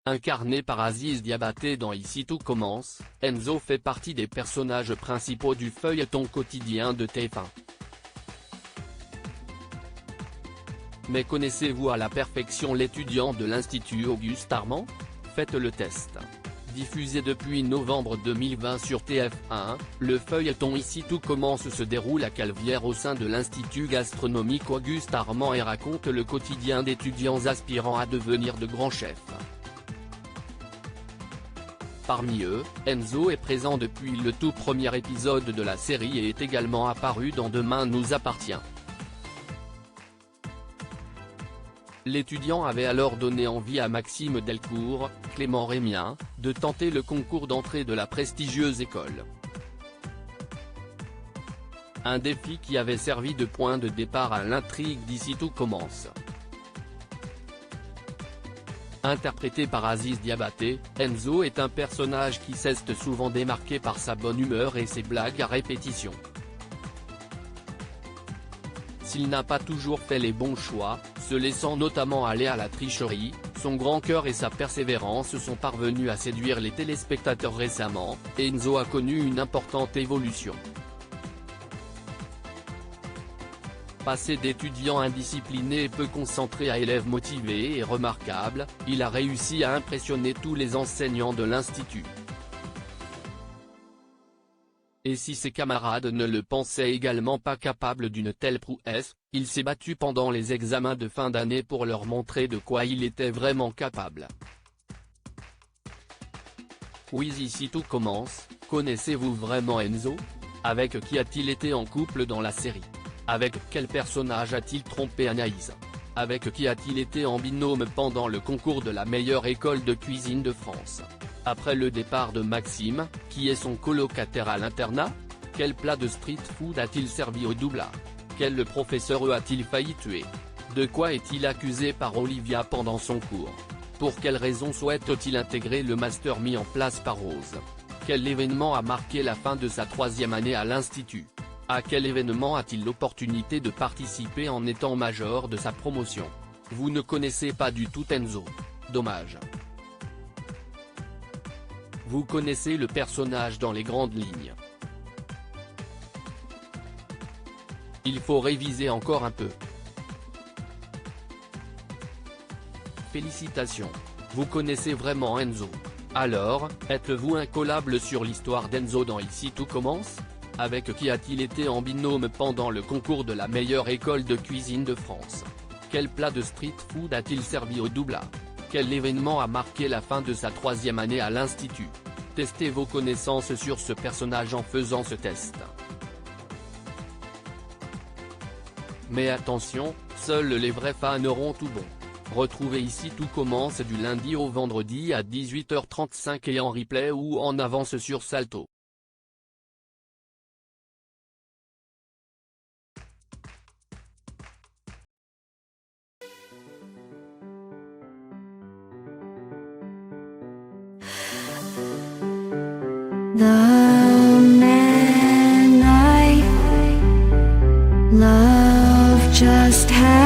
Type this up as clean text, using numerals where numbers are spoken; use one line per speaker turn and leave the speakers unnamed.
Incarné par Aziz Diabaté dans Ici tout commence, Enzo fait partie des personnages principaux du feuilleton quotidien de TF1. Mais connaissez-vous à la perfection l'étudiant de l'Institut Auguste Armand? Faites le test. Diffusé depuis novembre 2020 sur TF1, le feuilleton Ici tout commence se déroule à Calvière au sein de l'Institut gastronomique Auguste Armand et raconte le quotidien d'étudiants aspirant à devenir de grands chefs. Parmi eux, Enzo est présent depuis le tout premier épisode de la série et est également apparu dans Demain nous appartient. L'étudiant avait alors donné envie à Maxime Delcourt, Clément Rémien, de tenter le concours d'entrée de la prestigieuse école. Un défi qui avait servi de point de départ à l'intrigue d'Ici tout commence. Interprété par Aziz Diabaté, Enzo est un personnage qui s'est souvent démarqué par sa bonne humeur et ses blagues à répétition. S'il n'a pas toujours fait les bons choix, se laissant notamment aller à la tricherie, son grand cœur et sa persévérance sont parvenus à séduire les téléspectateurs récemment, et Enzo a connu une importante évolution. Passé d'étudiant indiscipliné et peu concentré à élève motivé et remarquable, il a réussi à impressionner tous les enseignants de l'institut. Et si ses camarades ne le pensaient également pas capable d'une telle prouesse, il s'est battu pendant les examens de fin d'année pour leur montrer de quoi il était vraiment capable. Oui, Ici tout commence, connaissez-vous vraiment Enzo? Avec qui a-t-il été en couple dans la série? Avec quel personnage a-t-il trompé Anaïs? Avec qui a-t-il été en binôme pendant le concours de la meilleure école de cuisine de France? Après le départ de Maxime, qui est son colocataire à l'internat? Quel plat de street food a-t-il servi au doublard? Quel professeur a-t-il failli tuer? De quoi est-il accusé par Olivia pendant son cours? Pour quelle raison souhaite-t-il intégrer le master mis en place par Rose? Quel événement a marqué la fin de sa 3e année à l'institut? À quel événement a-t-il l'opportunité de participer en étant major de sa promotion? Vous ne connaissez pas du tout Enzo. Dommage. Vous connaissez le personnage dans les grandes lignes. Il faut réviser encore un peu. Félicitations. Vous connaissez vraiment Enzo. Alors, êtes-vous incollable sur l'histoire d'Enzo dans Ici tout commence? Avec qui a-t-il été en binôme pendant le concours de la meilleure école de cuisine de France? Quel plat de street food a-t-il servi au doublard? Quel événement a marqué la fin de sa 3e année à l'institut? Testez vos connaissances sur ce personnage en faisant ce test. Mais attention, seuls les vrais fans auront tout bon. Retrouvez Ici tout commence du lundi au vendredi à 18h35 et en replay ou en avance sur Salto.
The man I love just had